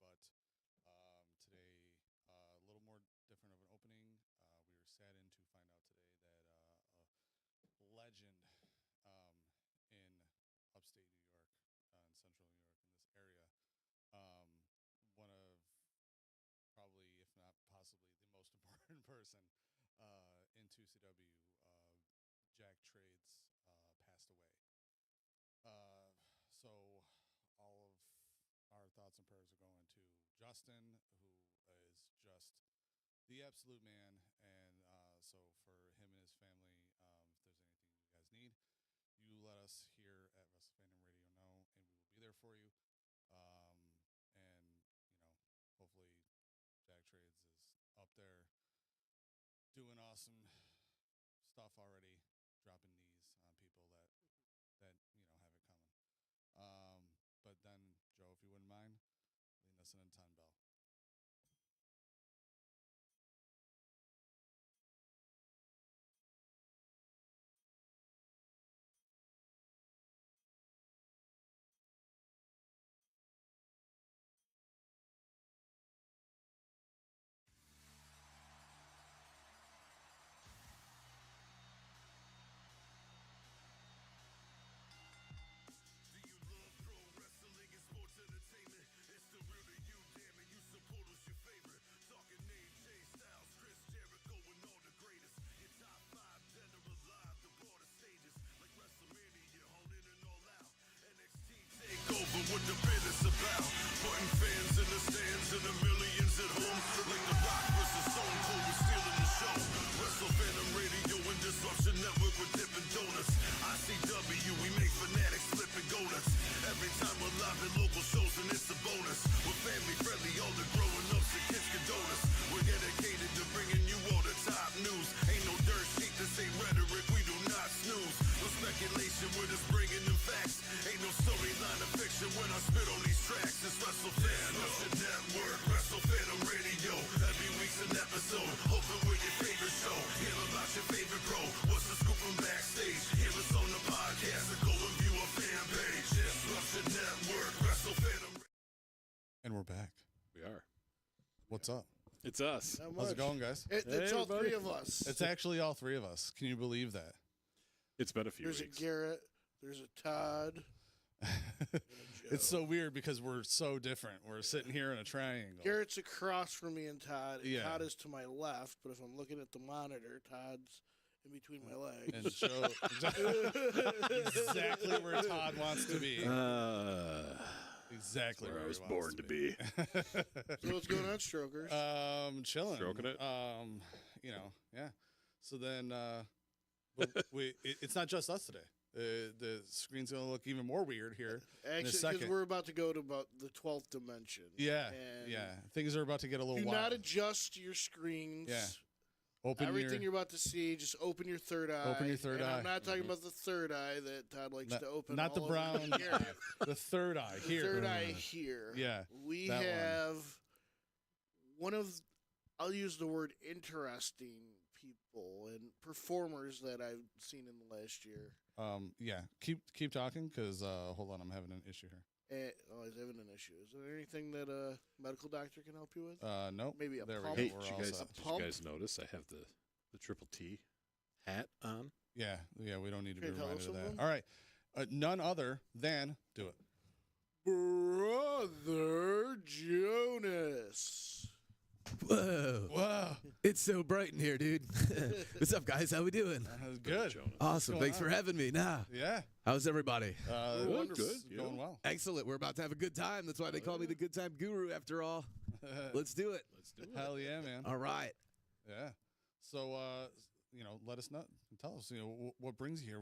Today, a little more different of an opening. We were saddened to find out today that a legend in upstate New York, in central New York, in this area, one of probably, if not possibly, the most important person in 2CW, Jack Trades, passed away. So all of our thoughts and prayers are going to Justin, who is just the absolute man. And so for him and his family, if there's anything you guys need, you let us here at Wrestle Fandom Radio know, and we will be there for you. And, hopefully Jack Trades is up there doing awesome stuff already, dropping knees on people that have it coming. But then, Joe, if you wouldn't mind, leading us in a 10 bell. What the bid is about, putting fans in the stands and the millions at home, like the Rock versus Stone Cold, we're stealing the show. Wrestle Fandom Radio and Disruption Network with Dippin' Donuts. ICW, we make fanatics flipping go-nuts. Every time we're live at local shows and it's a bonus. We're family friendly, all the growing ups and kids condone us. We're dedicated to bringing you all the top news. Ain't no dirt sheet, this ain't rhetoric, we do not snooze. No speculation, we're just bringing them facts. Ain't no storyline of fiction when I spit on these tracks. It's Wrestle Fandom Network, Wrestle Fandom Radio. Every week's an episode, hoping with your favorite show. Hear about your favorite pro, what's the scoop from backstage? Hear us on the podcast or go and view our fan page. Disruption Network, Wrestle Fandom. And we're back. We are. What's up? It's us. How's it going, guys? It's all three of us. It's actually all three of us. Can you believe that? It's been a few There's weeks. a Garrett. There's a Todd. It's so weird because we're so different. We're sitting here in a triangle. Garrett's across from me and Todd. And Yeah. Todd is to my left, but if I'm looking at the monitor, Todd's in between my legs. And Joe, exactly where Todd wants to be. Exactly where where I was he born wants to be. So what's going on, Strokers? Chilling. Stroking it? Yeah. So then, it's not just us today. The screen's going to look even more weird here in a Actually, second. because we're about to go to about the 12th dimension. Yeah, And yeah. Things are about to get a little do wild. not adjust your screens. Yeah. Open Everything you're about to see, just open your third eye. Open your third and eye. I'm not talking about the third eye that Todd likes to open. Not the all over brown here. eye. The third eye here. Third eye here. Yeah, We that one. have one of, I'll use the word interesting people and performers that I've seen in the last year. Yeah. Keep talking because hold on, I'm having an issue here. He's having an issue. Is there anything that a medical doctor can help you with? Nope. Maybe a there pump? we Hey, go. did We're all you, guys, set. did Pump? you guys notice I have the Triple T hat on? Yeah. We don't need to be Can you tell reminded us of that. someone? All right. None other than do it. Brother Jonas. Whoa. Whoa. It's so bright in here, dude. What's up, guys? How we doing? Good. Jonas. Awesome. going Thanks for on? having me. Yeah. How's everybody? Wonderful. good, you Going know. well. Excellent. We're about to have a good time. That's why they call me the Good Time Guru after all. Let's do it. Let's do it. Hell yeah, man. All right. Yeah. So, let us know. Tell us, what brings you here.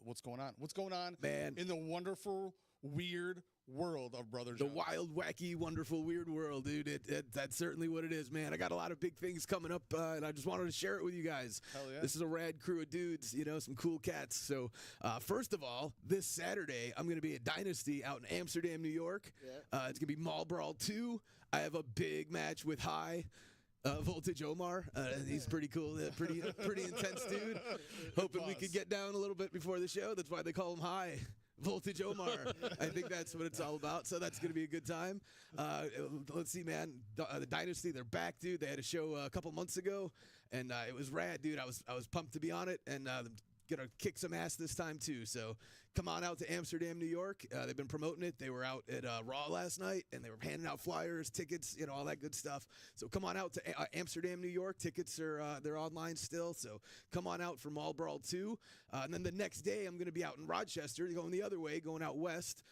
What's going on? What's going on, Man. in the wonderful, weird world of Brother The Jonas? wild, wacky, wonderful, weird world, dude. That's certainly what it is, man. I got a lot of big things coming up, and I just wanted to share it with you guys. Hell yeah. This is a rad crew of dudes, some cool cats. So, first of all, this Saturday, I'm going to be at Dynasty out in Amsterdam, New York. Yeah. It's going to be Mall Brawl 2. I have a big match with High. Voltage Omar, he's pretty cool, pretty intense dude. Hoping we could get down a little bit before the show. That's why they call him High. Voltage Omar. I think that's what it's all about. So that's going to be a good time. Let's see, man. The Dynasty, they're back, dude. They had a show a couple months ago, and it was rad, dude. I was pumped to be on it, and gonna kick some ass this time too. So come on out to Amsterdam, New York. They've been promoting it. They were out at Raw last night, and they were handing out flyers, tickets, all that good stuff. So come on out to Amsterdam, New York. Tickets are they're online still. So come on out for Mall Brawl 2. And then the next day, I'm gonna be out in Rochester, going the other way, going out west.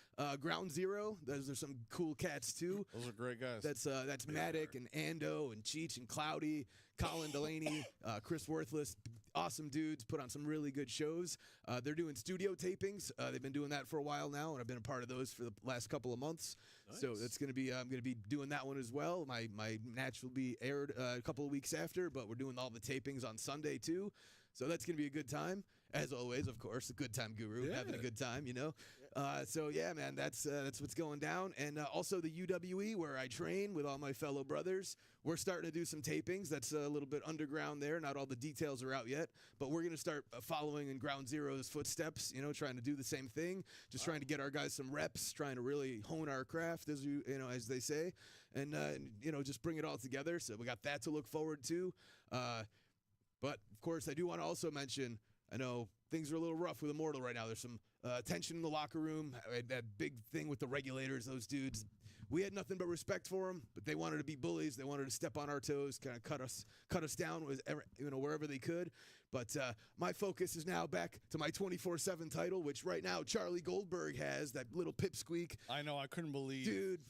Ground Zero. Those are some cool cats too. Those are great guys. That's Matic and Ando and Cheech and Cloudy, Colin Delaney, Chris Worthless. Awesome dudes, put on some really good shows. They're doing studio tapings. They've been doing that for a while now, and I've been a part of those for the last couple of months. Nice. So that's going to be I'm going to be doing that one as well. My match will be aired a couple of weeks after, but we're doing all the tapings on Sunday too. So that's going to be a good time. As always, of course, a good time guru, having a good time, So, yeah, man, that's what's going down. And also the UWE, where I train with all my fellow brothers. We're starting to do some tapings. That's a little bit underground there. Not all the details are out yet. But we're going to start following in Ground Zero's footsteps, trying to do the same thing. Just trying to get our guys some reps, trying to really hone our craft, as they say. And, just bring it all together. So we got that to look forward to. But, of course, I do want to also mention, I know things are a little rough with Immortal right now. There's some tension in the locker room. That big thing with the regulators, those dudes. We had nothing but respect for them, but they wanted to be bullies. They wanted to step on our toes, kind of cut us down, wherever they could. But my focus is now back to my 24/7 title, which right now Charlie Goldberg has, that little pipsqueak. I know. I couldn't believe. Dude.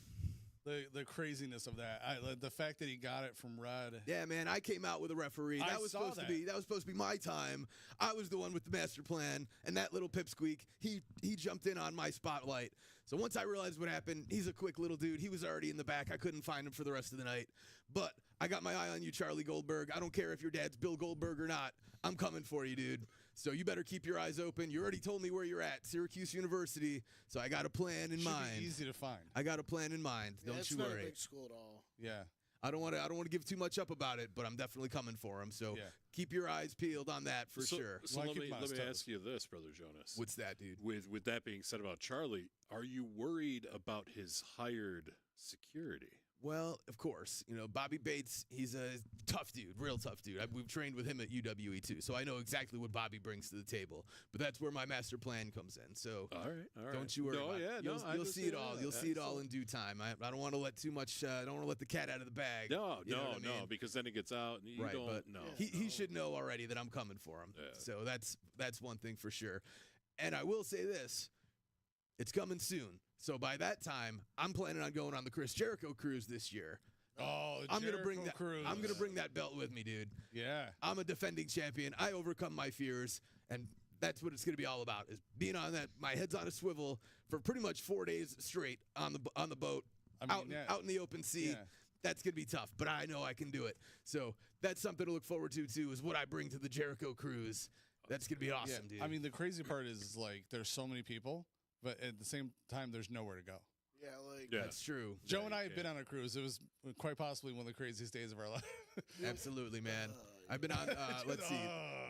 The craziness of that, the fact that he got it from Red. Yeah, man, I came out with a referee. That was supposed to be my time. I was the one with the master plan, and that little pipsqueak, he jumped in on my spotlight. So once I realized what happened, he's a quick little dude. He was already in the back. I couldn't find him for the rest of the night. But I got my eye on you, Charlie Goldberg. I don't care if your dad's Bill Goldberg or not. I'm coming for you, dude. So you better keep your eyes open. You already told me where you're at, Syracuse University. So I got a plan in mind. Should be easy to find. I got a plan in mind. Don't you worry. It's not a big school at all. Yeah. I don't want to give too much up about it, but I'm definitely coming for him. So keep your eyes peeled on that for sure. So let me ask you this, Brother Jonas. What's that, dude? With that being said about Charlie, are you worried about his hired security? Well, of course. Bobby Bates, he's a tough dude, real tough dude. We've trained with him at UWE too, so I know exactly what Bobby brings to the table. But that's where my master plan comes in. So all right. Don't you worry about it. You'll see it all. You'll see it all in due time. I don't want to let too much. I don't want to let the cat out of the bag. No, because then it gets out. And you don't. But no, he should know already that I'm coming for him. Yeah. So that's one thing for sure. And I will say this: it's coming soon. So by that time, I'm planning on going on the Chris Jericho cruise this year. Oh, I'm gonna bring that cruise. I'm gonna bring that belt with me, dude. Yeah. I'm a defending champion. I overcome my fears, and that's what it's gonna be all about. Is being on that. My head's on a swivel for pretty much 4 days straight on the boat, out in the open sea. Yeah. That's gonna be tough, but I know I can do it. So that's something to look forward to too. Is what I bring to the Jericho cruise. That's gonna be awesome, dude. I mean, the crazy part is there's so many people, but at the same time, there's nowhere to go. Yeah, that's true. Joe and I have been on a cruise. It was quite possibly one of the craziest days of our life. Absolutely, man. I've been on, let's see,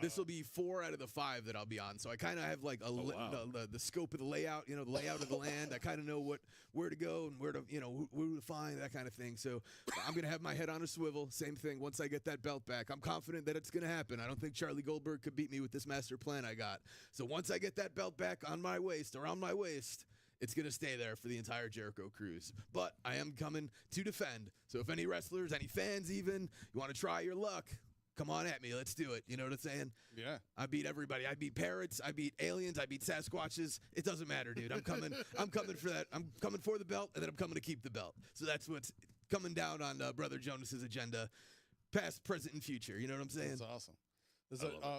this will be 4 out of the 5 that I'll be on. So I kind of have like the scope of the layout, the layout of the land. I kind of know where to go and where to find, that kind of thing. So I'm going to have my head on a swivel. Same thing. Once I get that belt back, I'm confident that it's going to happen. I don't think Charlie Goldberg could beat me with this master plan I got. So once I get that belt back on my waist, around my waist, it's going to stay there for the entire Jericho cruise. But I am coming to defend. So if any wrestlers, any fans even, you want to try your luck, come on at me. Let's do it. You know what I'm saying? Yeah. I beat everybody. I beat parrots. I beat aliens. I beat Sasquatches. It doesn't matter, dude. I'm coming. I'm coming for that. I'm coming for the belt, and then I'm coming to keep the belt. So that's what's coming down on Brother Jonas's agenda, past, present, and future. You know what I'm saying? That's awesome.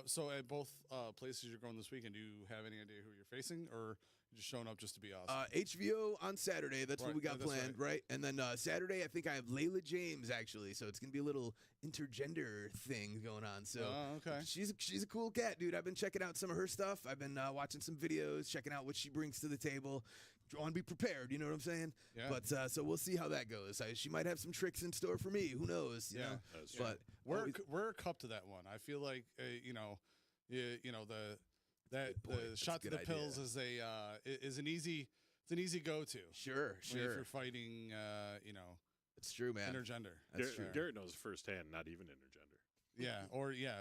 So at both places you're going this weekend, do you have any idea who you're facing, or you're just showing up just to be awesome? HVO on Saturday. That's what we got planned, right? And then Saturday, I think I have Layla James, actually. So it's going to be a little intergender thing going on. So okay. She's a cool cat, dude. I've been checking out some of her stuff. I've been watching some videos, checking out what she brings to the table. I want to be prepared, you know what I'm saying? Yeah. But so we'll see how that goes. She might have some tricks in store for me. Who knows? You know? But we're a cup to that one. I feel like the That Good point. the That's shot a to good the pills idea. is an easy go-to. Sure, If sure. you're fighting, It's true, man. intergender. That's true. Garrett knows firsthand, not even intergender.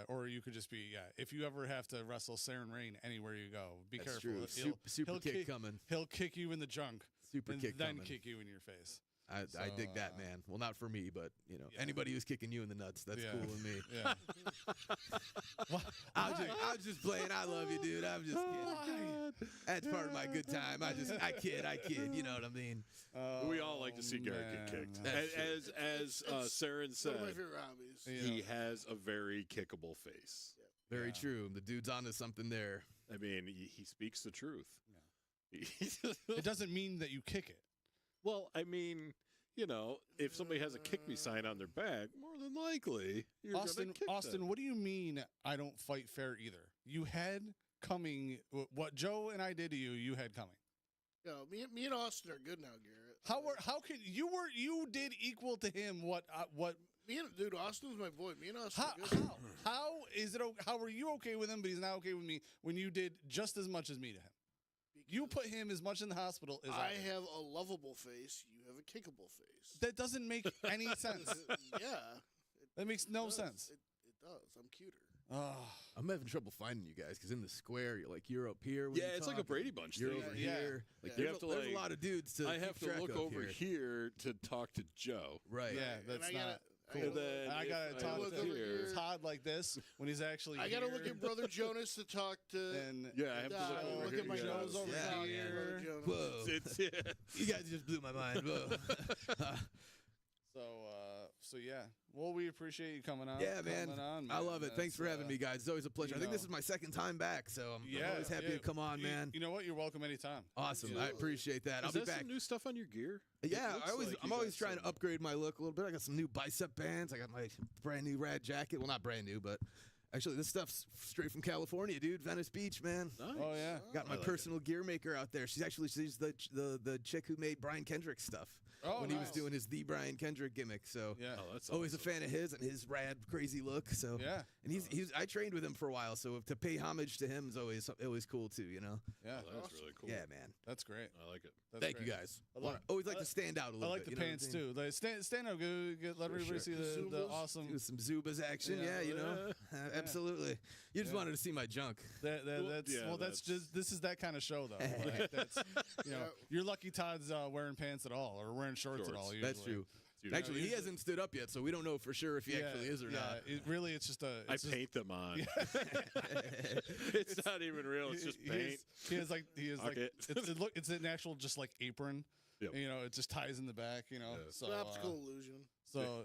Or you could just be if you ever have to wrestle Saren Rain anywhere you go, be That's careful. true. Super kick coming. He'll kick you in the junk Super and kick then coming. kick you in your face. I dig that, man. Well, not for me, but anybody who's kicking you in the nuts, that's cool with me. Yeah. I was just playing. I love you, dude. I'm just kidding. That's part of my good time. I kid. You know what I mean? We all like to see Garrett get kicked. That's As Saren said, One of my favorite hobbies. he has a very kickable face. Very true. The dude's onto something there. I mean, he speaks the truth. It doesn't mean that you kick it. Well, I mean, if somebody has a kick me sign on their back, more than likely you're gonna kick Austin, them. what do you mean I don't fight fair either? You had coming what Joe and I did to you. You had coming. Yo, me and Austin are good now, Garrett. How can you did equal to him what Dude, Austin's my boy. Me and Austin are good. how is it? How were you okay with him, but he's not okay with me when you did just as much as me to him? You put him as much in the hospital as I have a lovable face. You have a kickable face. That doesn't make any sense. Yeah. That makes no sense. It does. I'm cuter. I'm having trouble finding you guys because in the square, you're up here. when Yeah, you it's like talk, a Brady Bunch You're thing. over Yeah. here. Yeah. You have to there's a lot of dudes to. I keep have to track look of over here to talk to Joe. Right. Yeah, that's I not gotta- cool. And then I gotta if talk look to over here- Todd like this when he's actually. I gotta here, look at Brother Jonas to talk to. and Yeah, I have to look over look here. at my Yeah. nose over Yeah. here. Yeah. Whoa. It's You guys just blew my mind. Whoa. So yeah. Well, we appreciate you coming on. Yeah, man. Coming on, I love it. Thanks That's, for having me, guys. It's always a pleasure. I think this know. is my second time back, so I'm always happy to come on, man. You know what? You're welcome anytime. Awesome. I Absolutely. appreciate that. I'll Is be that back. some new stuff on your gear? Yeah, It looks like I'm you always got trying to some- upgrade my look a little bit. I got some new bicep bands. I got my brand new rad jacket. Well, not brand new, but actually this stuff's straight from California, dude. Venice Beach, man. Nice. Oh yeah. Got my like personal gear maker out there. She's the chick who made Brian Kendrick stuff Oh, when he was nice. doing his The Brian Kendrick gimmick. So Yeah. Oh, that's always awesome. a fan of his and his rad, crazy look. So Yeah. and he's I trained with him for a while, so to pay homage to him is always cool too. You know. Yeah. Oh, that's really cool. Yeah, man. That's great. I like it. That's Thank great. you guys. I like- Always like I- to stand out a I little like bit. the pants too. Like stand up. Let everybody sure. see the Zubas? awesome. Do some Zubas action, Yeah. yeah, you know, absolutely. You just Yeah. wanted to see my junk. That's that's- just this is that kind of show though. Like, that's you're lucky Todd's wearing pants at all or wearing shorts at all. Usually. That's true. Dude, Actually, he usually- hasn't stood up yet, so we don't know for sure if he actually is or not. It's just a. I It's just, paint them on. It's not even real. It's just paint. He has like Okay. it's an actual just like apron. Yep. You know, it just ties in the back. You know, Yeah. so It's an optical illusion. so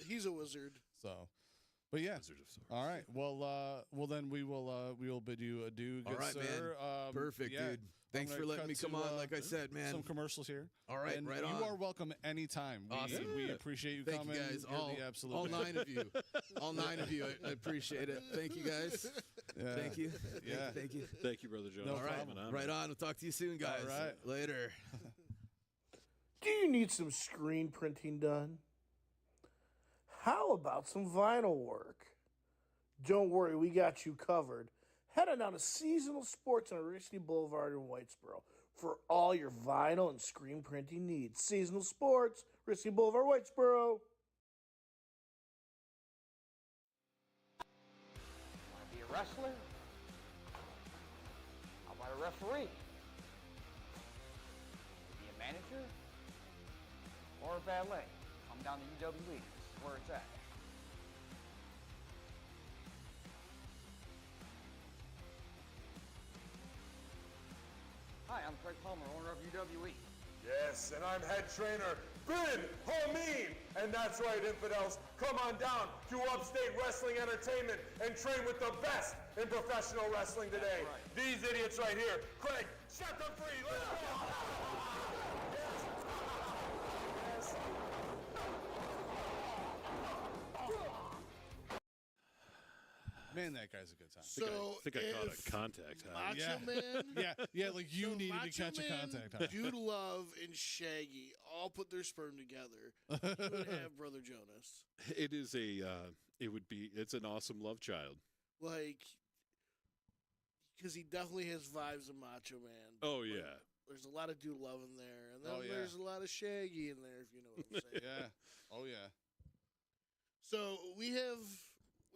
He's a wizard. so, but yeah. Wizard of Sorts. All right. Well then we will bid you adieu. Good All right, man. sir. Perfect, yeah, dude. Thanks I'm for gonna letting me cut come to, on. Like I said, man. Some commercials here. All right, And right you on. are welcome anytime. Awesome. We Yeah. appreciate you Thank coming. you guys, You're all the absolute all best. 9 of you, all 9 of you. I appreciate it. Thank you guys. Yeah. Thank you. Yeah. Thank you. Thank you, Brother Jonas. No All right, for coming on, right man. on. We'll talk to you soon, guys. All right. Later. Do you need some screen printing done? How about some vinyl work? Don't worry, we got you covered. Head on down to Seasonal Sports on University Boulevard in Whitesboro for all your vinyl and screen printing needs. Seasonal Sports, University Boulevard, Whitesboro. Want to be a wrestler? How about a referee? Be a manager? Or a valet? Come down to WWE. This is where it's at. Hi, I'm Craig Palmer, owner of UWE. Yes, and I'm head trainer Ben Hameen. And that's right, infidels. Come on down to Upstate Wrestling Entertainment and train with the best in professional wrestling today. right. These idiots right here. Craig, set them free. Let's go. Yes. Yes. Man, that guy's a good time. So I think I caught if a contact. Huh? Macho Yeah. Man, Yeah, like you so needed to Macho catch a Man, contact. Huh? Dude Love and Shaggy all put their sperm together. You would have Brother Jonas. It is a. It's an awesome love child. Like, because he definitely has vibes of Macho Man. Oh, but yeah. There's a lot of dude love in there, and then Oh, yeah. there's a lot of Shaggy in there, if you know what I'm saying. Yeah. Oh yeah. So we have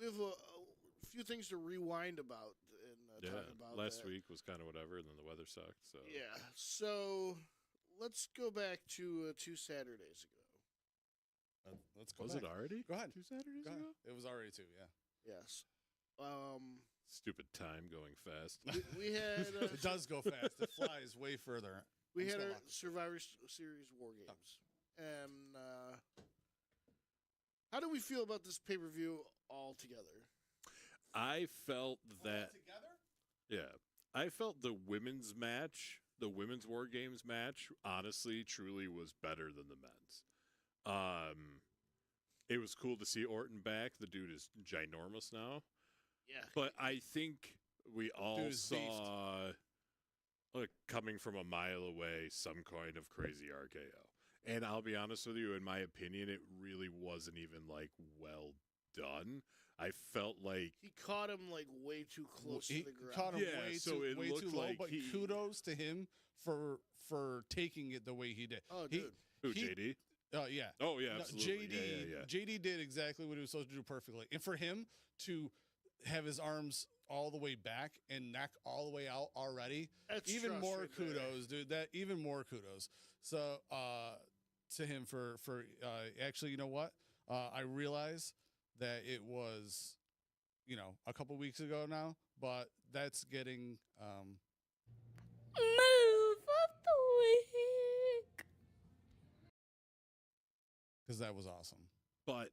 a few things to rewind about and talk about. Last that. week was kind of whatever, and then the weather sucked. So Yeah. So let's go back to 2 Saturdays ago. Let's go. was back. it already? Go ahead. 2 Saturdays Go ahead. ago? It was already 2. Yeah. Yes. Stupid time going fast. We had It does go fast. It flies way further. we I'm had still our on. Survivor Series War Games, and how do we feel about this pay-per-view altogether? I felt that. Together? Yeah. I felt the women's match, the women's War Games match, honestly, truly was better than the men's. It was cool to see Orton back. The dude is ginormous now. Yeah. But I think we all Dude is saw, like, coming from a mile away, some kind of crazy RKO. And I'll be honest with you, in my opinion, it really wasn't even, like, well done. I felt like He caught him like way too close He to the ground. caught him Yeah, way so too, it way too looked low, like but he- kudos to him for taking it the way he did. Oh, He- dude. who, he- JD? Yeah. Oh, yeah, No, absolutely. JD, Yeah. JD did exactly what he was supposed to do perfectly. And for him to have his arms all the way back and neck all the way out already, That's even trust more right there. kudos, dude. That even more kudos. So to him for actually, you know what? I realize that it was, a couple weeks ago now, but that's getting Move of the week. because that was awesome. But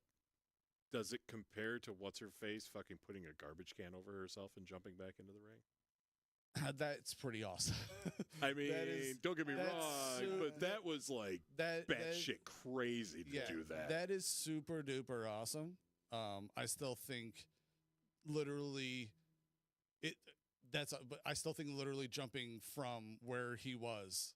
does it compare to what's her face fucking putting a garbage can over herself and jumping back into the ring? That's pretty awesome. I mean, is- don't get me that's wrong, su- but that was like that batshit crazy to do that. That is super duper awesome. I still think literally but I still think literally jumping from where he was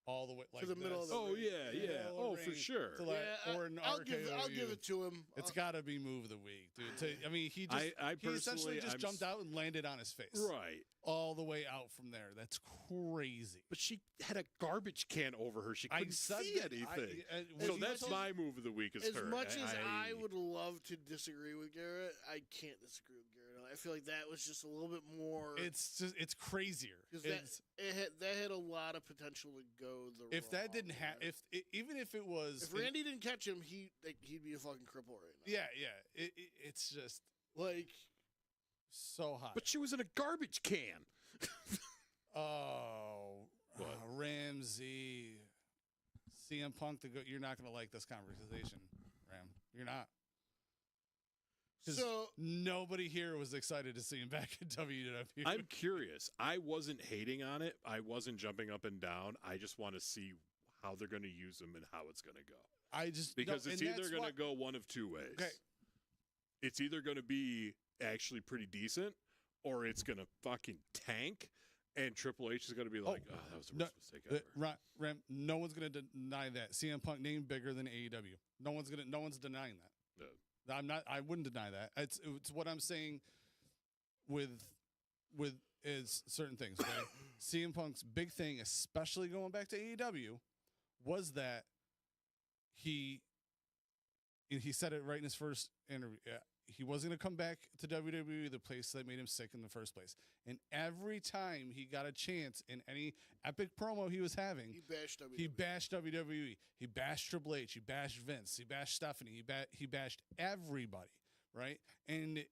all the way like the middle of this- the Oh ring. yeah, middle yeah. of the Oh, for ring sure. to like, Yeah, or an I'll give RKO. it to him. It's got to be move of the week, dude. I mean, he just I he essentially personally, just I'm jumped out and landed on his face Right. all the way out from there. That's crazy. But she had a garbage can over her. She I couldn't said see that. anything. When So he that's told- my move of the week is As her. much as I would love to disagree with Garrett, I can't disagree with Garrett. I feel like that was just a little bit more. It's crazier. Because It's- that had a lot of potential to go the if that wrong didn't way. happen, even if it was, If Randy didn't catch him, he'd be a fucking cripple right now. yeah, it's just Like, so hot. But she was in a garbage can. Oh, What? Ramsey, CM Punk. You're not going to like this conversation, Ram. You're not. 'Cause so nobody here was excited to see him back in WWE. I'm curious. I wasn't hating on it. I wasn't jumping up and down. I just want to see how they're going to use them and how it's going to go. I just Because no, it's and either that's going to what- go one of two ways. Okay. It's either going to be actually pretty decent or it's going to fucking tank and Triple H is going to be like, oh, that was the worst mistake ever. Ram, no one's going to deny that CM Punk name bigger than AEW. No one's denying that. No. I wouldn't deny that. It's what I'm saying with is certain things. Okay? CM Punk's big thing, especially going back to AEW, was that he said it right in his first interview. He wasn't going to come back to WWE, the place that made him sick in the first place. And every time he got a chance in any epic promo he was having, he bashed WWE. he bashed WWE. He bashed Triple H. He bashed Vince. He bashed Stephanie. He bashed everybody, right? And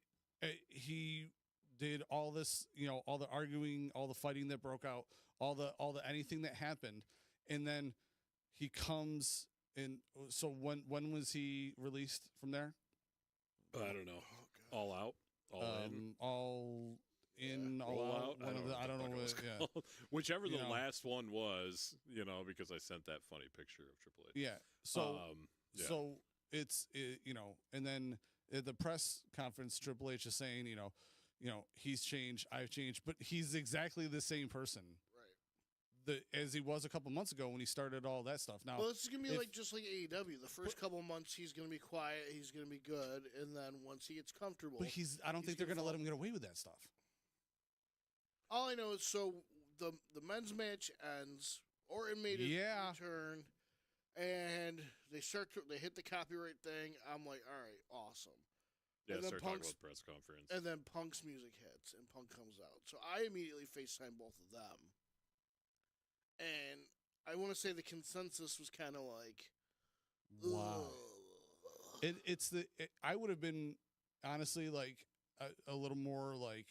he did all this, all the arguing, all the fighting that broke out, all the anything that happened, and then he comes in. So when was he released from there? I don't know. All out? All in? All in, all Roll out. out? One of the, I don't know what it was what. Yeah. called. Whichever You the know. last one was, because I sent that funny picture of Triple H. Yeah. So yeah. so it's and then at the press conference, Triple H is saying, he's changed, I've changed, but he's exactly the same person. As he was a couple months ago when he started all that stuff. Now, Well, this is gonna be if- like just like AEW. The first couple months, he's gonna be quiet. He's gonna be good, and then once he gets comfortable, but I don't think they're going to gonna let him get away with that stuff. All I know is the men's match ends. Orton made his return, and they hit the copyright thing. I'm like, all right, awesome. Yeah, and then start talking about the press conference. And then Punk's music hits, and Punk comes out. So I immediately FaceTime both of them. And I want to say the consensus was kind of like, wow. I would have been, honestly, like, a little more like,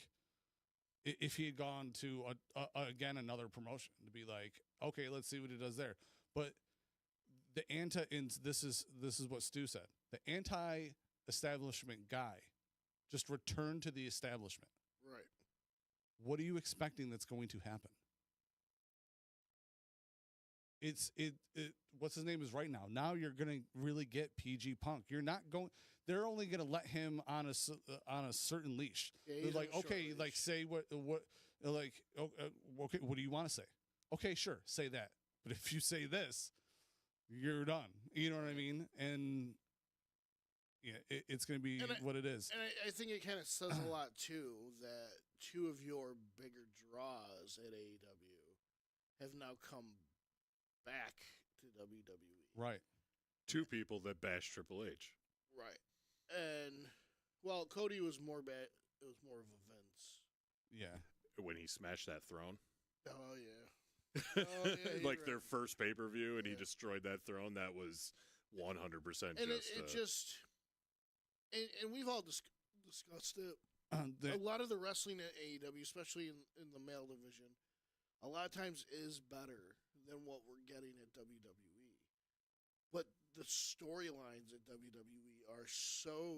if he had gone to again another promotion, to be like, okay, let's see what he does there. But this is what Stu said. The anti-establishment guy just returned to the establishment. Right. What are you expecting that's going to happen? What's his name is right now. Now you're going to really get PG Punk. You're not going. They're only going to let him on a certain leash. Yeah, they're like, okay, leash. Like say what like okay, what do you want to say? Okay, sure, say that. But if you say this, you're done. You know what I mean? And yeah, it's going to be what it is. And I think it kind of says a lot too that two of your bigger draws at AEW have now come back to WWE. Right. Two people that bash Triple H. Right. And, well, Cody was more bad. It was more of a Vince. Yeah. When he smashed that throne. Oh, yeah. Like their first pay-per-view, and he destroyed that throne. That was 100% and and we've all discussed it. A lot of the wrestling at AEW, especially in the male division, a lot of times is better than what we're getting at WWE. But the storylines at WWE are so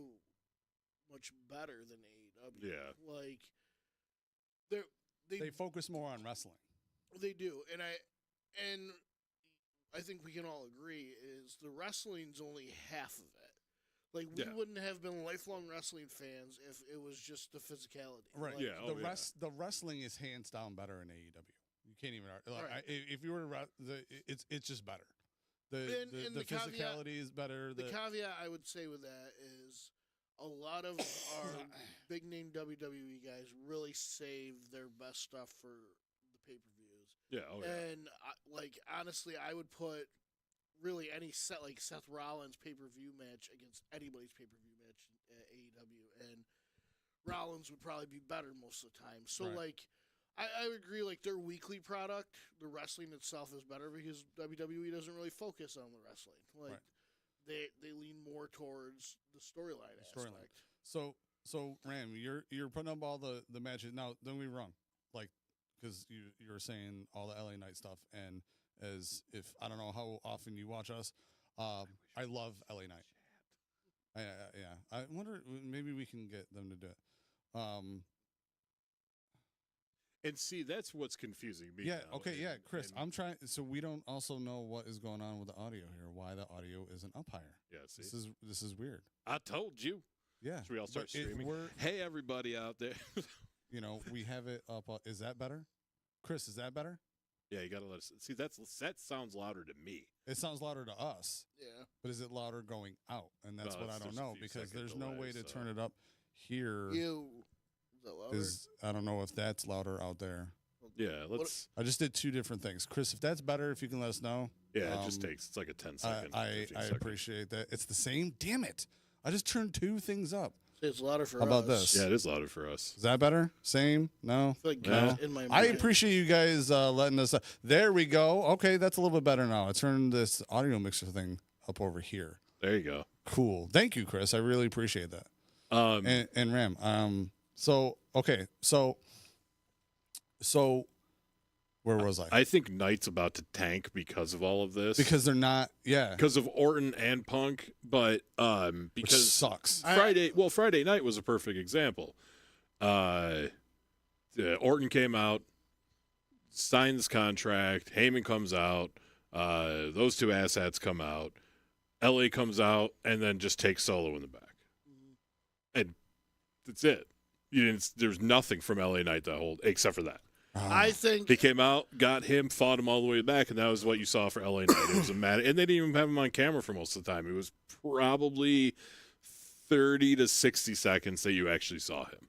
much better than AEW. Yeah. Like, they focus more on wrestling. They do. And I think we can all agree is the wrestling's only half of it. Like, we wouldn't have been lifelong wrestling fans if it was just the physicality. Right. Like, the wrestling is hands down better in AEW. You can't even like, if you were to it's just better. The physicality is better. The caveat I would say with that is a lot of our big name WWE guys really save their best stuff for the pay-per-views. Yeah. And honestly, I would put really any set like Seth Rollins pay-per-view match against anybody's pay-per-view match at AEW, and Rollins would probably be better most of the time. So I would agree, like, their weekly product, the wrestling itself is better because WWE doesn't really focus on the wrestling. Like, they lean more towards the storyline aspect. So Ram, you're putting up all the matches. Now, don't get me wrong, like, because you were saying all the LA Knight stuff, and as if I don't know how often you watch us, I love LA Knight. Yeah, I wonder maybe we can get them to do it. And see, that's what's confusing me. Yeah. now. Okay. Yeah, Chris, I'm trying. So we don't also know what is going on with the audio here. Why the audio isn't up higher? Yeah. See, this is weird. I told you. Yeah. Should we all start streaming? Hey, everybody out there. We have it up. Is that better? Chris, is that better? Yeah, you gotta let us see. That sounds louder to me. It sounds louder to us. Yeah. But is it louder going out? And that's what I don't know because there's no way to turn it up here. Is I don't know if that's louder out there. Yeah, let's. I just did two different things, Chris. If that's better, if you can let us know. Yeah, it just takes. It's like a 10-second. I appreciate that. It's the same. Damn it! I just turned two things up. It's louder for us. How about this? Yeah, it is louder for us. Is that better? Same? No. In my I appreciate you guys letting us. There we go. Okay, that's a little bit better now. I turned this audio mixer thing up over here. There you go. Cool. Thank you, Chris. I really appreciate that. And Ram. So where was I? I think Knight's about to tank because of all of this. Because they're not, because of Orton and Punk, but because which sucks. Friday night was a perfect example. Orton came out, signed this contract. Heyman comes out. Those two asshats come out. LA comes out and then just takes Solo in the back, and that's it. There's nothing from LA Knight to hold except for that. I think he came out, got him, fought him all the way back, and that was what you saw for LA Knight. It was a mad, and they didn't even have him on camera for most of the time. It was probably 30 to 60 seconds that you actually saw him.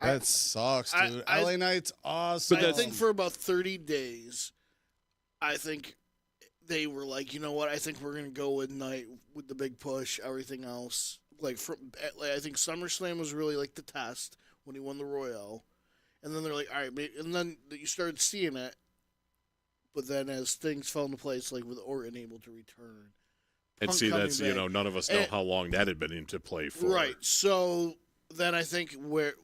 That sucks, dude. LA Knight's awesome. I think for about 30 days, I think they were like, you know what? I think we're gonna go with Knight with the big push. Everything else, I think SummerSlam was really like the test when he won the Royale, and then they're like, all right, and then you started seeing it. But then as things fell into place, like with Orton able to return, and see, that's back, none of us know how long that had been into play for. Right. So then I think where.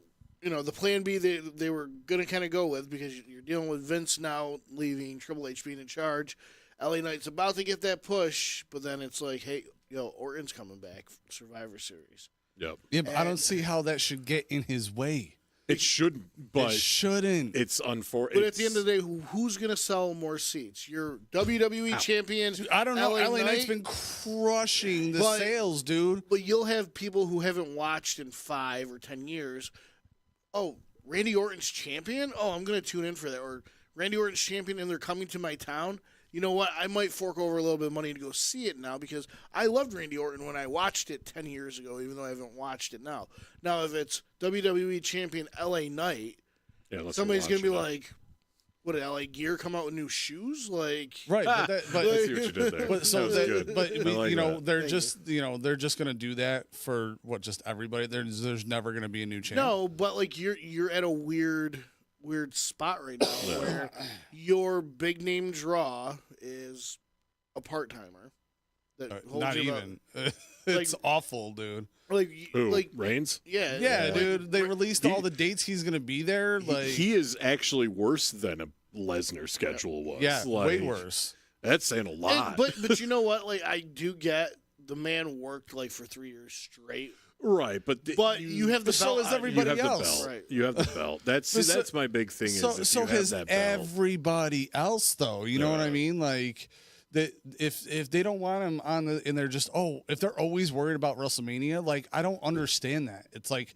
The plan B they were going to kind of go with, because you're dealing with Vince now leaving, Triple H being in charge. LA Knight's about to get that push, but then it's like, hey, Orton's coming back, Survivor Series. Yep. Yeah, but I don't see how that should get in his way. It shouldn't, but it shouldn't. It's unfortunate. But at the end of the day, who's going to sell more seats? Your WWE champion. Dude, I don't know. LA Knight's been crushing the sales, dude. But you'll have people who haven't watched in 5 or 10 years. Oh, Randy Orton's champion? Oh, I'm going to tune in for that. Or Randy Orton's champion and they're coming to my town. You know what? I might fork over a little bit of money to go see it now, because I loved Randy Orton when I watched it 10 years ago, even though I haven't watched it now. Now, if it's WWE champion LA Knight, somebody's going to be like, what, did LA Gear come out with new shoes? Like, right, but I see what you did there. They're just going to do that for just everybody. There's never going to be a new champion. No, but like you're at a weird spot right now where your big name draw is a part timer. Not even. It's awful, dude. Like Reigns? Yeah, dude. They released all the dates he's gonna be there. He is actually worse than a Lesnar schedule was. Yeah, way worse. That's saying a lot. But you know what? Like, I do get the man worked like for 3 years straight. Right, but you have the belt. So is everybody else. Right. You have the belt. That's my big thing. So has everybody else, though. You know what I mean? Like, that if they don't want him on and they're just if they're always worried about WrestleMania, like, I don't understand that. It's like,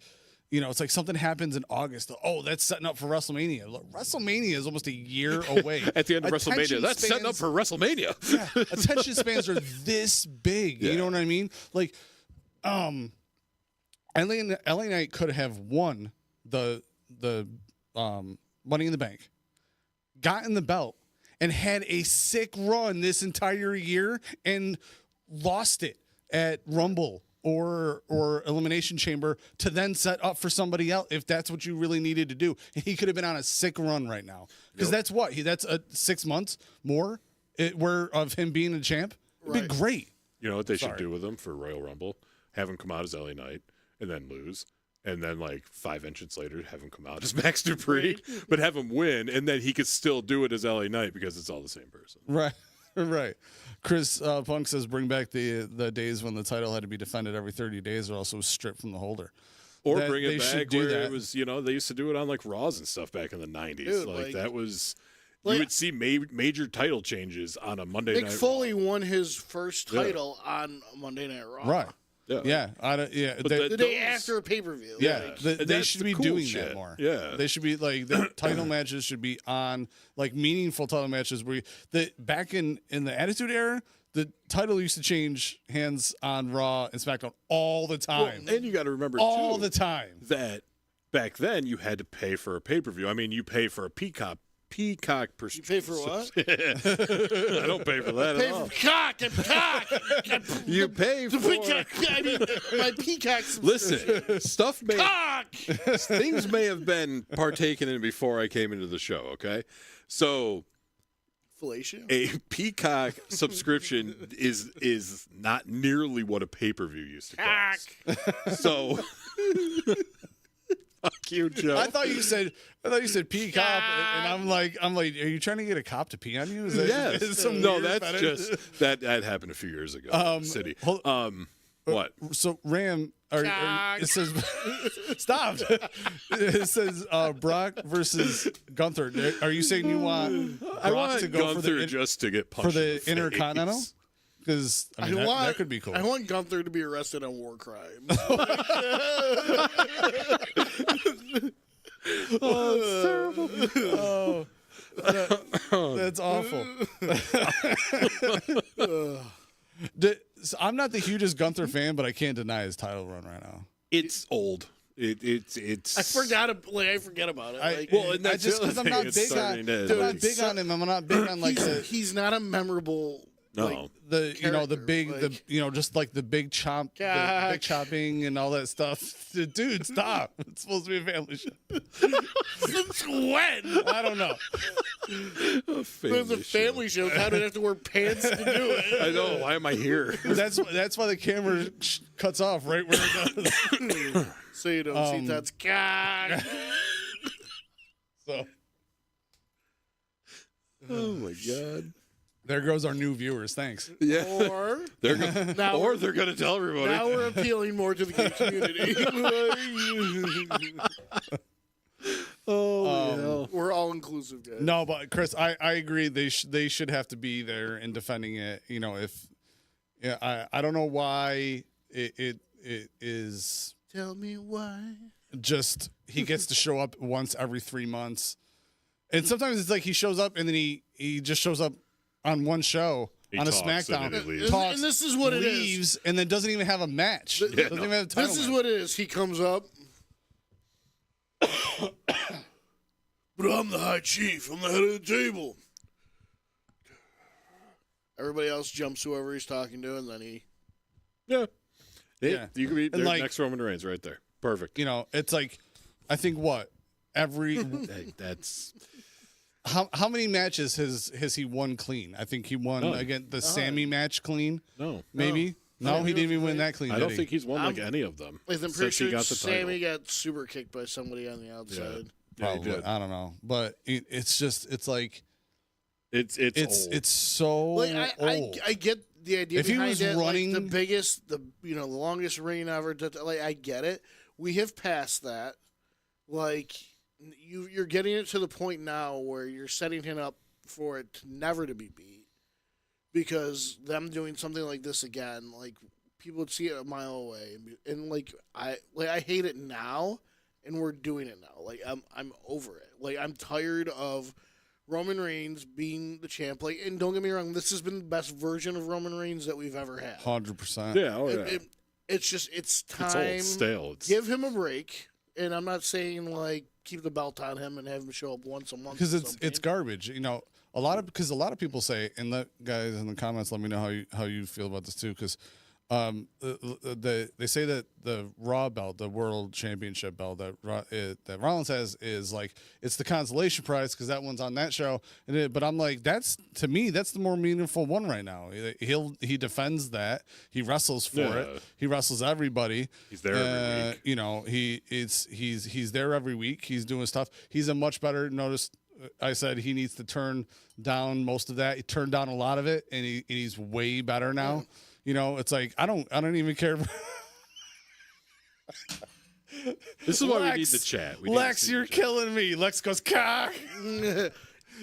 it's like something happens in August. Oh, that's setting up for WrestleMania. Look, WrestleMania is almost a year away. At the end of WrestleMania, that's setting up for WrestleMania. Yeah, attention spans are this big. You know what I mean? Like, LA Knight could have won the Money in the Bank, gotten the belt, and had a sick run this entire year and lost it at Rumble or Elimination Chamber to then set up for somebody else if that's what you really needed to do. He could have been on a sick run right now, because that's 6 months more of him being a champ. It'd be great. You know what they should do with him for Royal Rumble? Have him come out as LA Knight and then lose. And then, like, 5 entrants later, have him come out as Max Dupree, but have him win, and then he could still do it as LA Knight because it's all the same person. Right, right. Chris Punk says, bring back the days when the title had to be defended every 30 days or else it was stripped from the holder. Or bring it back where it was, they used to do it on, like, Raws and stuff back in the 90s. Dude, that was... You would see major title changes on a Monday Night Raw. Mick Foley won his first title on Monday Night Raw. Right. Yeah. The day after a pay-per-view. Yeah, they should be doing that more. Yeah. They should be, like, the title matches should be on, like, meaningful title matches where back in the Attitude Era, the title used to change hands on Raw and SmackDown all the time. Well, and you got to remember, all the time, that back then you had to pay for a pay-per-view. I mean, you pay for a Peacock. You pay for what? I don't pay for that at all. Peacock. You pay for... I mean, my Peacock... Listen, things may have been partaken in before I came into the show, okay? So... Fellatio? A Peacock subscription is not nearly what a pay-per-view used to cost. So... Fuck you, Joe. I thought you said pee-cop, and I'm like, are you trying to get a cop to pee on you? That happened a few years ago in the city. What? So Ram, it says, stop. It says Brock versus Gunther. Are you saying you want Brock to go Gunther just to get punched for the Intercontinental? Because that could be cool. I want Gunther to be arrested on war crimes. Oh, it's terrible. That's awful. I'm not the hugest Gunther fan, but I can't deny his title run right now. It's old. It's. I forgot about it. And that's because I'm not big on. I'm not big on him. I'm not big on like he's not a memorable. No. Like, the big like, just like the big chomp, the big chopping and all that stuff. Dude, stop! It's supposed to be a family show. Since when? I don't know. There's a family show. How do I have to wear pants to do it? I know. Why am I here? That's why the camera cuts off right where it does. So you don't see that's cock. So. Oh my god. There goes our new viewers. Thanks. Yeah. Or they're gonna tell everybody. Now we're appealing more to the gay community. Hell. We're all inclusive, guys. No, but Chris, I agree. They should have to be there in defending it. I don't know why it is. Tell me why. Just he gets to show up once every 3 months, and sometimes it's like he shows up and then he just shows up on one show on a SmackDown, talks, and this is what it is. Leaves, and then doesn't even have a match. Doesn't even have a title This is match. what it is. He comes up. But I'm the high chief. I'm the head of the table. Everybody else jumps whoever he's talking to, and then he. Yeah. Yeah. You could be And like- next Roman Reigns right there. Perfect. It's like, I think every Hey, that's how many matches has he won clean? I think he won again the Sammy match clean. no. Maybe no, he didn't even win that clean. I did don't he? think he's won like any of them. I'm pretty since he sure got the Sammy title. got super kicked by somebody on the outside. Yeah, he Probably. did. I don't know, but it's like It's old. it's so Like old. I get the idea If he behind was it. running- Like the biggest, the longest reign ever. Like I get it. We have passed that. Like you're getting it to the point now where you're setting him up for it never to be beat, because them doing something like this again, like people would see it a mile away, and like I hate it now, and we're doing it now. Like I'm over it. Like I'm tired of Roman Reigns being the champ. Like, and don't get me wrong, this has been the best version of Roman Reigns that we've ever had. 100%. Yeah, oh yeah. It's just it's time. It's old, stale. Give him a break, and I'm not saying like keep the belt on him and have him show up once a month Because or it's something. garbage. A lot of people say, and let guys in the comments let me know how you feel about this too. Because they say that the Raw belt, the World Championship belt that Rollins has, is like it's the consolation prize because that one's on that show. But I'm like, to me that's the more meaningful one right now. He defends that. He wrestles for it. He wrestles everybody. He's there every week. He's there every week. He's doing stuff. He's a much better. Notice I said he needs to turn down most of that. He turned down a lot of it, and he's way better now. It's like I don't even care. This is why we need the chat. We need Lex, to see you're the chat. killing me. Lex goes cock.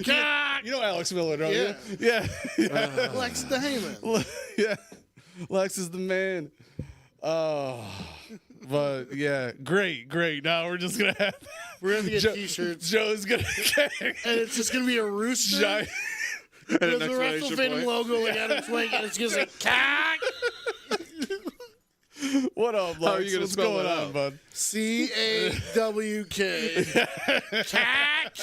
God, You know Alex Miller, don't Yeah. you? Yeah. Lex Diamond. Yeah. Lex is the man. Oh, but yeah, great. Now we're just gonna have We're gonna get T-shirts, Joe's gonna get and it's just gonna be a rooster giant. And an with the exclamation WrestleFandom point. logo like Adam Swank, and it's just like cock. What up, Lex? How are you gonna What's spell going it on, out? bud? CAWK. Cock.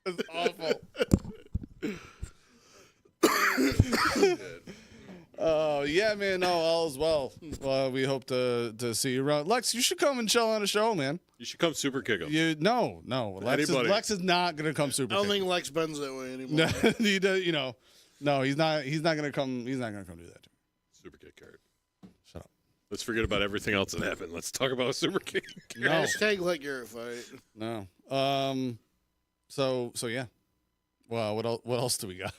It's awful. Oh yeah, man. No, all is well. Well, we hope to see you around. Lex, you should come and chill on a show, man. You should come super kick him. No. Lex is not gonna come super. I don't kick. think Lex bends that way anymore. No, he does. No, he's not. He's not gonna come. He's not gonna come do that. Super kick card. Shut up. Let's forget about everything else that happened. Let's talk about super kick. No, Hashtag let Garrett fight. no. So yeah. Well, what else do we got?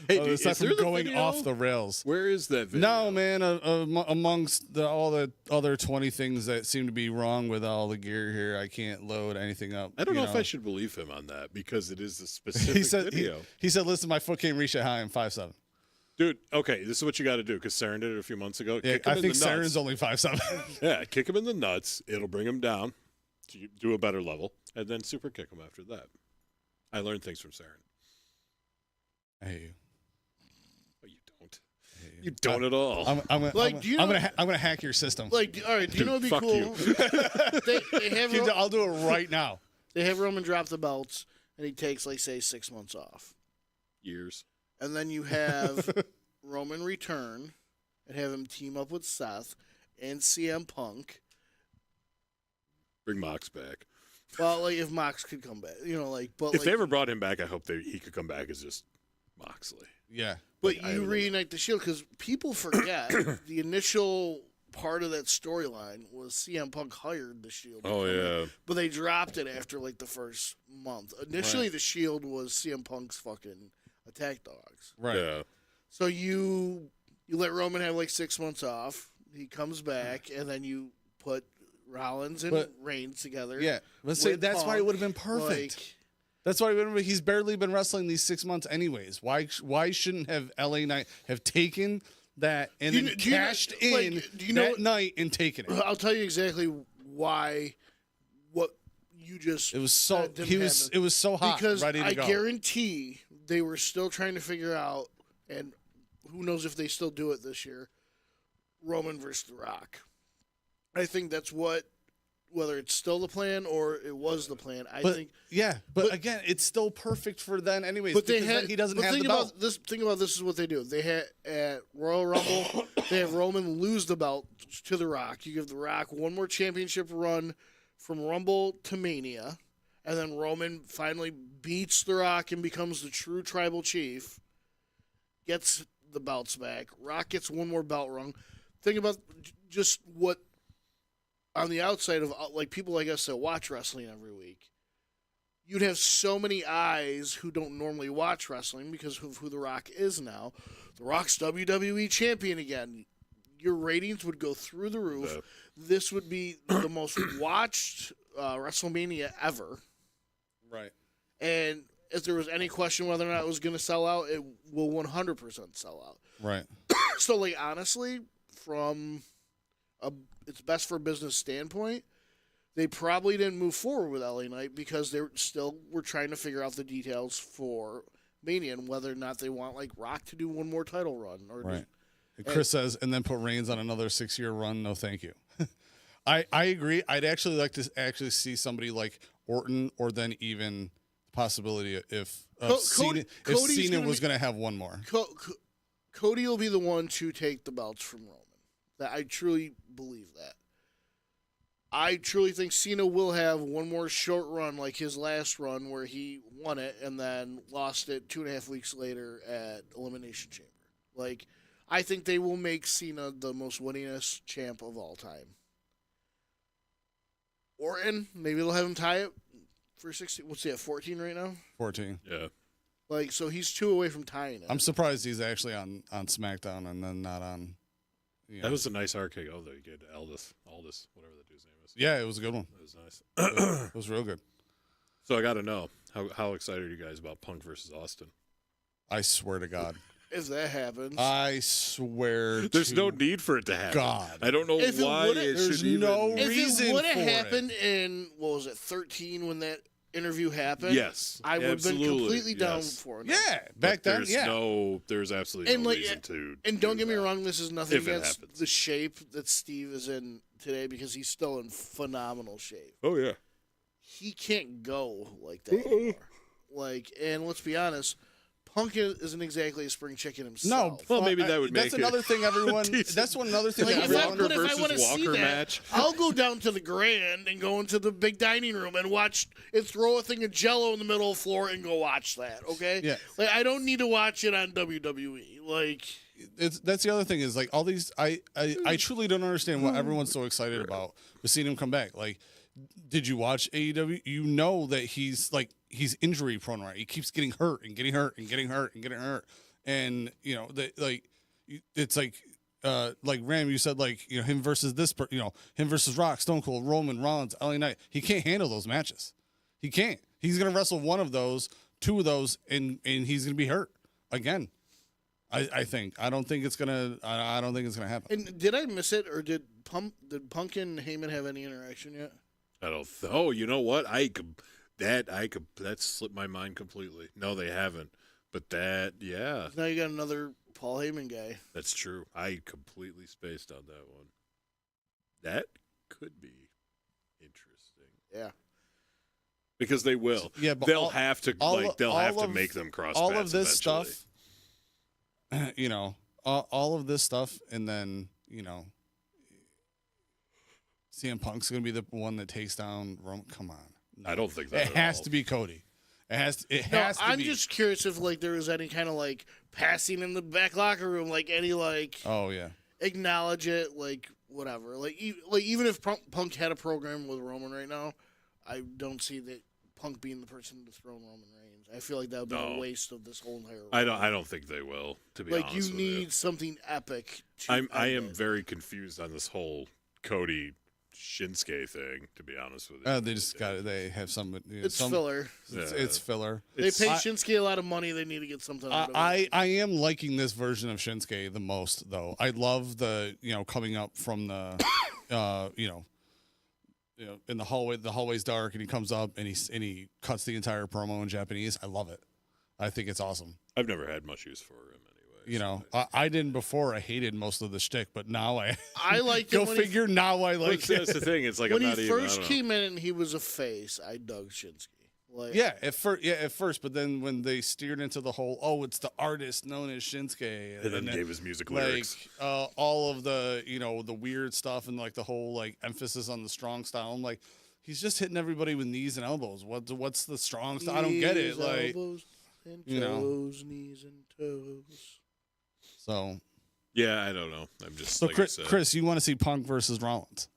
Hey, aside from going off the rails. Where is that video? No, man. Amongst all the other 20 things that seem to be wrong with all the gear here, I can't load anything up. I don't know if I should believe him on that because it is a specific He said. video. He said, "Listen, my foot can't reach that high. I'm 5'7". Dude, okay, this is what you got to do because Saren did it a few months ago. Yeah, Kick him I in think the nuts. Saren's only 5'7". Yeah, kick him in the nuts. It'll bring him down to do a better level, and then super kick him after that. I learned things from Saren. I hate you. Oh, you don't. You don't at all. I'm gonna hack your system. Like, all right, do you know what'd be Fuck cool? you. they have I'll do it right now. They have Roman drop the belts, and he takes, like, say, 6 months off. Years. And then you have Roman return and have him team up with Seth and CM Punk. Bring Mox back. Well, like, if Mox could come back, but If they ever brought him back, I hope he could come back as just Moxley. Yeah. But you reunite the Shield because people forget the initial part of that storyline was CM Punk hired the Shield. Oh, yeah. But they dropped it after, like, the first month. Initially, the Shield was CM Punk's fucking attack dogs. Right. Yeah. So you let Roman have, like, 6 months off. He comes back, and then you put Rollins and Reigns together. Yeah. Let's say that's why it would have been perfect. That's why he's barely been wrestling these 6 months anyways. Why shouldn't have LA Knight have taken that and then cashed in that night and taken it? I'll tell you exactly why. What you just it was so it was so hot, because ready to go. I guarantee they were still trying to figure out, and who knows if they still do it this year. Roman versus The Rock. I think that's whether it's still the plan or it was the plan. But again, it's still perfect for then anyways. But then he doesn't have the belt. Think about this is what they do. They had at Royal Rumble, they have Roman lose the belt to The Rock. You give The Rock one more championship run from Rumble to Mania, and then Roman finally beats The Rock and becomes the true tribal chief, gets the belts back. Rock gets one more belt rung. Think about just what on the outside of like people like us that watch wrestling every week, you'd have so many eyes who don't normally watch wrestling because of who The Rock is now. The Rock's WWE champion again. Your ratings would go through the roof. Yeah. This would be the most watched WrestleMania ever. Right. And if there was any question whether or not it was going to sell out, it will 100% sell out. Right. So, like, honestly, from it's best for business standpoint, they probably didn't move forward with LA Knight because they were trying to figure out the details for Mania and whether or not they want like Rock to do one more title run or right. Chris says, and then put Reigns on another 6-year run. No, thank you. I agree. I'd actually like to actually see somebody like Orton, or then even the possibility if Cena was going to have one more. Cody will be the one to take the belts from Roman. That I truly believe that. I truly think Cena will have one more short run like his last run where he won it and then lost it 2.5 weeks later at Elimination Chamber. Like, I think they will make Cena the most winningest champ of all time. Orton, maybe they'll have him tie it for 16. What's he at, 14 right now? 14. Yeah. Like, so he's 2 away from tying it. I'm surprised he's actually on SmackDown and then not on. That was a nice RKO, though. You get Aldis, whatever the dude's name is. Yeah, it was a good one. It was nice. It was real good. So I got to know, how excited are you guys about Punk versus Austin? I swear to God. If that happens. I swear There's no need for it to happen. God. I don't know If why there's should no even... reason If it would for have it. happened in, 13 when that interview happened? Yes. I would have been absolutely, completely down yes. for it. Yeah, back then, there's yeah. There's absolutely And no like, reason to. And don't do get me that. wrong, this is nothing If it against happens. the shape that Steve is in today because he's still in phenomenal shape. Oh, yeah. He can't go like that anymore. And let's be honest, Punk isn't exactly a spring chicken No, himself. Well, maybe that would make that's it another thing everyone. decent. That's one another thing. Like, that if I everyone. want to see Walker that, match. I'll go down to the Grand and go into the big dining room and watch and throw a thing of Jello in the middle of the floor and go watch that. Okay? Yeah. Like, I don't need to watch it on WWE. Like, That's the other thing is like all these. I truly don't understand what everyone's so excited about with seeing him come back. Like, did you watch AEW? You know that he's injury prone, right? He keeps getting hurt and getting hurt and getting hurt and getting hurt. And you know that it's like Ram, you said him versus him versus Rock, Stone Cold, Roman, Rollins, LA Knight. He can't handle those matches. He can't. He's gonna wrestle one of those, 2 of those, and he's gonna be hurt again. I think. I don't think it's gonna happen. and did I miss it or did Punk and Heyman have any interaction yet? I don't. Oh, you know what? That slipped my mind completely. No, they haven't. But that, yeah. Now you got another Paul Heyman guy. That's true. I completely spaced on that one. That could be interesting. Yeah. Because they will. Yeah, but they'll have to make them cross all paths of this eventually. stuff. You know, all of this stuff, and then CM Punk's gonna be the one that takes down Roman. Come on, I don't think that it has to be Cody. It has to I'm be. just curious if there was any kind of passing in the back locker room, any Oh yeah. acknowledge it, whatever. Even if Punk had a program with Roman right now, I don't see that Punk being the person to throw Roman Reigns. I feel like that would be a waste of this whole entire. I don't think they will. To be honest, you need something epic. I am very confused on this whole Cody Shinsuke thing. To be honest with you, they have some. It's filler. It's filler. They pay Shinsuke a lot of money. They need to get something out of it. I am liking this version of Shinsuke the most, though. I love the coming up from the in the hallway. The hallway's dark, and he comes up and he cuts the entire promo in Japanese. I love it. I think it's awesome. I've never had much use for him anyway. I didn't before. I hated most of the shtick, but now I like. Go figure. Now I like it. That's the thing. It's like when I'm not he even, first came in and he was a face, I dug Shinsuke. At first, but then when they steered into the whole, it's the artist known as Shinsuke, and then gave his music lyrics, all of the the weird stuff and the whole emphasis on the strong style. I'm like, he's just hitting everybody with knees and elbows. What's the strong style? I don't get it. Elbows and toes, knees and toes. So, yeah, I don't know. I'm just so Chris, you want to see Punk versus Rollins?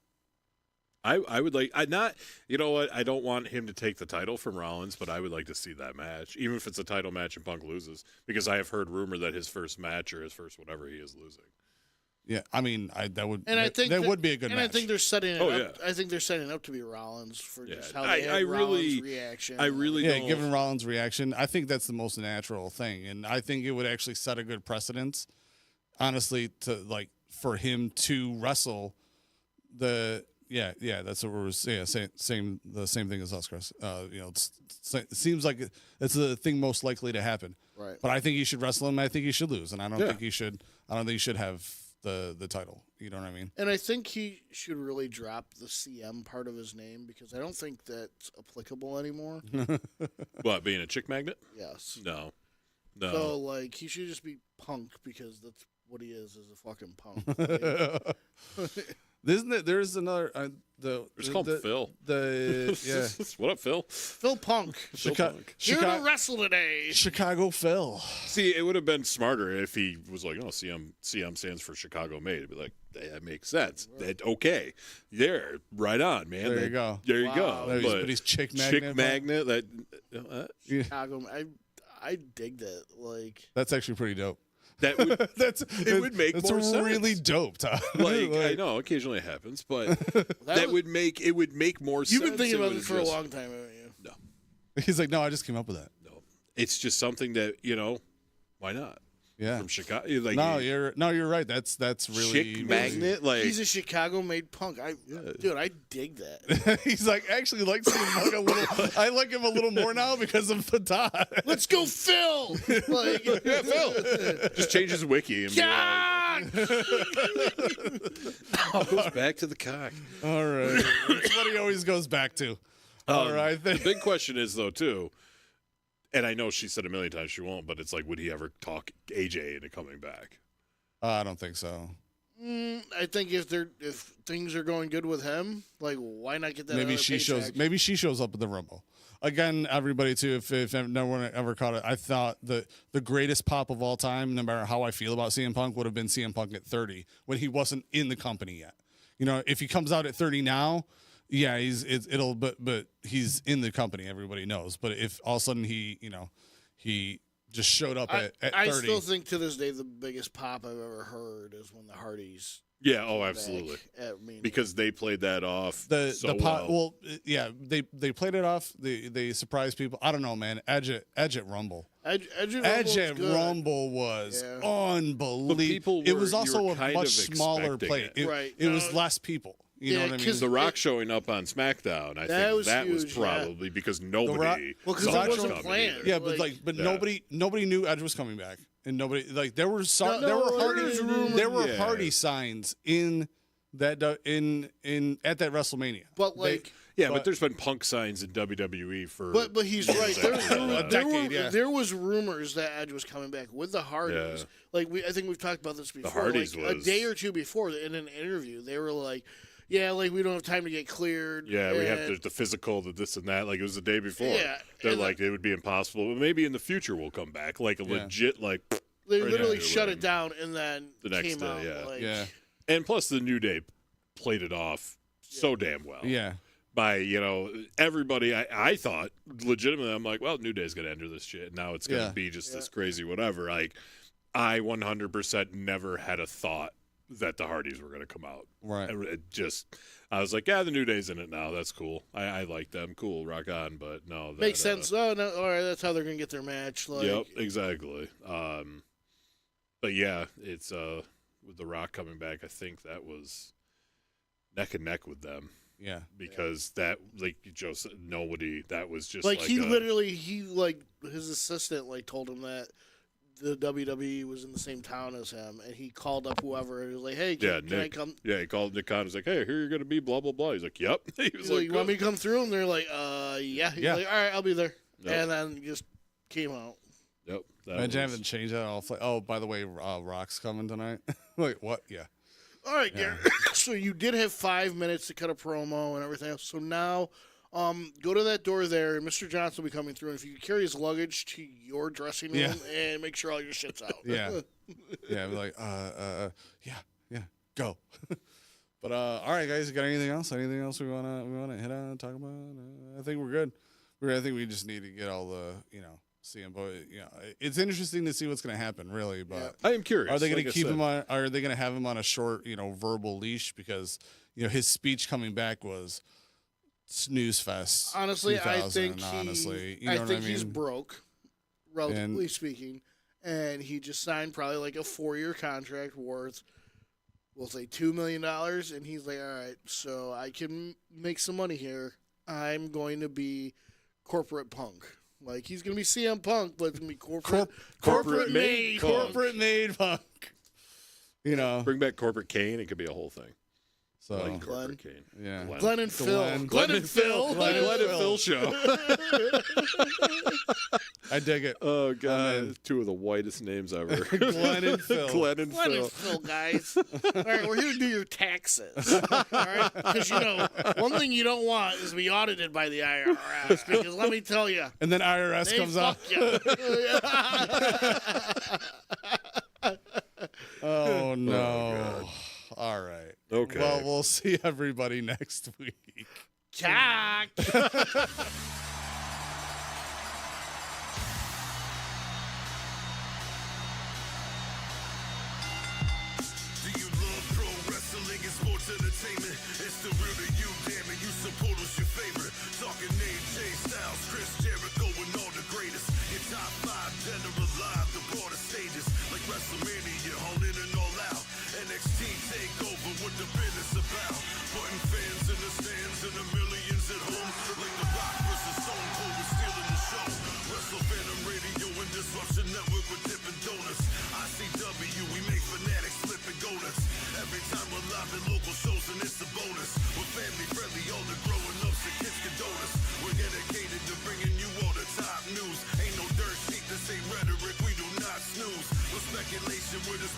I would like. I not. You know what? I don't want him to take the title from Rollins, but I would like to see that match, even if it's a title match and Punk loses, because I have heard rumor that his first match or his first whatever he is losing. Yeah, I mean, that would would be a good match. And I think they're setting it up. Yeah. I think they're setting it up to be Rollins for just how they had Rollins' reaction. I really don't. Given Rollins' reaction, I think that's the most natural thing, and I think it would actually set a good precedence, honestly, to for him to wrestle the. Yeah, that's what we're saying the same thing as us, Chris. It seems like it's the thing most likely to happen. Right. But I think he should wrestle him. I think he should lose, and I don't think he should. I don't think he should have the title. You know what I mean? And I think he should really drop the CM part of his name because I don't think that's applicable anymore. What, being a chick magnet? Yes. No. So he should just be Punk because that's what he is a fucking punk. Isn't it? There's another. Just call him Phil. What up, Phil? Phil Punk. Here to wrestle today. Chicago Phil. See, it would have been smarter if he was like, "Oh, CM stands for Chicago Made." It'd be like, that makes sense. That okay? There, right on, man. There you go. There you go. But he's chick magnet. Chick magnet. Chicago. I dig that. That's actually pretty dope. That would it would make more sense. That's really dope, Tom. I know occasionally it happens, but it would make more sense. You've been thinking about it for a long time, haven't you? No. He's like, no, I just came up with that. No, it's just something that why not? Yeah, from Chicago. You're right. That's really chick magnet. He's a Chicago-made punk. Dude, I dig that. He's like, actually, like seeing Punk a little. I like him a little more now because of the dot. Let's go, Phil. Phil. Just change his wiki and goes back to the cock. All right, that's what he always goes back to. All right. The big question is though too. And I know she said a million times she won't, but it's would he ever talk AJ into coming back? I don't think so. I think if things are going good with him, why not get that? Maybe she shows up at the Rumble. Again, everybody too. If no one ever caught it, I thought the greatest pop of all time, no matter how I feel about CM Punk, would have been CM Punk at 30 when he wasn't in the company yet. If he comes out at 30 now. Yeah, but he's in the company. Everybody knows. But if all of a sudden he just showed up at 30. I still think to this day the biggest pop I've ever heard is when the Hardys. Yeah. Oh, absolutely. Because they played that off. They played it off. They surprised people. I don't know, man. Edge at Rumble. Edge at Rumble was unbelievable. It was also a much smaller play. It was less people. You know what I mean? The Rock showing up on SmackDown, I think that was huge, probably because nobody. because saw it wasn't coming planned. either. Yeah, but nobody knew Edge was coming back, and nobody there were Hardy signs in that in at that WrestleMania. But like. But there's been Punk signs in WWE for. But he's right. decade, there was rumors that Edge was coming back with the Hardys. Yeah. Like I think we've talked about this before. The Hardys like, was a day or two before in an interview. They were like, "Yeah, like we don't have time to get cleared. Yeah, we have the physical, the this and that. Like it was the day before. Yeah, They're like it would be impossible, but maybe in the future we'll come back. Like a legit like. They literally shut it down and then the next came day. out. And plus the New Day played it off so damn well. Yeah. By, everybody, I thought legitimately, I'm like, well, New Day's going to enter this shit. Now it's going to be just this crazy whatever. Like, I 100% never had a thought that the Hardys were going to come out. Right. I was like, yeah, the New Day's in it now. That's cool. I like them. Cool. Rock on. But no. Makes sense. Oh, no. All right. That's how they're going to get their match. Like, yep, exactly. But yeah, it's with The Rock coming back, I think that was neck and neck with them. Yeah, because that, like Joe said, that was just like he his assistant told him that the WWE was in the same town as him, and he called up whoever and he was like, "Hey, can I come?" Yeah, he called Nick Khan. He was like, "Hey, here you're gonna be, blah blah blah." He's like, "Yep." He was like, "You want me to come through?" And they're like, yeah." He's like, "All right, I'll be there." Yep. And then just came out. Yep. Imagine having to change that all. Oh, by the way, Rock's coming tonight. Like what? Yeah. All right, Gary. So you did have 5 minutes to cut a promo and everything else. So now, go to that door there. Mr. Johnson will be coming through. And if you could carry his luggage to your dressing room and make sure all your shit's out. Yeah. Yeah. Be like, yeah. Go. But all right, guys. You got anything else? Anything else we wanna hit on and talk about? I think we're good. I think we just need to get all the see him, but it's interesting to see what's going to happen, really. But I am curious. Are they going to keep him on? Are they going to have him on a short, verbal leash? Because his speech coming back was snooze fest. Honestly, I think he's mean? broke, relatively speaking, and he just signed probably like a 4-year contract worth, we'll say $2 million, and he's like, all right, so I can make some money here. I'm going to be corporate Punk. Like, he's going to be CM Punk, but it's going to be corporate made Punk. Bring back corporate Kane. It could be a whole thing. So like corporate Kane. Yeah. Glenn and Phil. Glenn and Phil show. I dig it. Oh, God. 2 of the whitest names ever. Glenn and Phil. Glenn and Phil, guys. All right, we're here to do your taxes. All right? Because, one thing you don't want is to be audited by the IRS. Because let me tell you. And then IRS comes out. Oh, no. Oh, all right. Okay. Well, we'll see everybody next week. Jack. Entertainment, it's the real to you, damn it, you support us your favorite. Talking AJ Styles, Chris Jericho, and all the greatest. Your top 5 general live, the broader stages, like WrestleMania, all in and all out. NXT takeover, what the business about. Putting fans in the stands and the millions at home. Like the Rock versus Stone Cold, we're stealing the show. Wrestle Fandom Radio and Disruption Network with Dippin' Donuts. ICW, we make fanatics flip and go nuts. Every time we're live in local shows and it's a bonus. We're family friendly, all the growing ups and kids condone us. We're dedicated to bringing you all the top news. Ain't no dirt sheet, this ain't rhetoric, we do not snooze. No speculation, we're just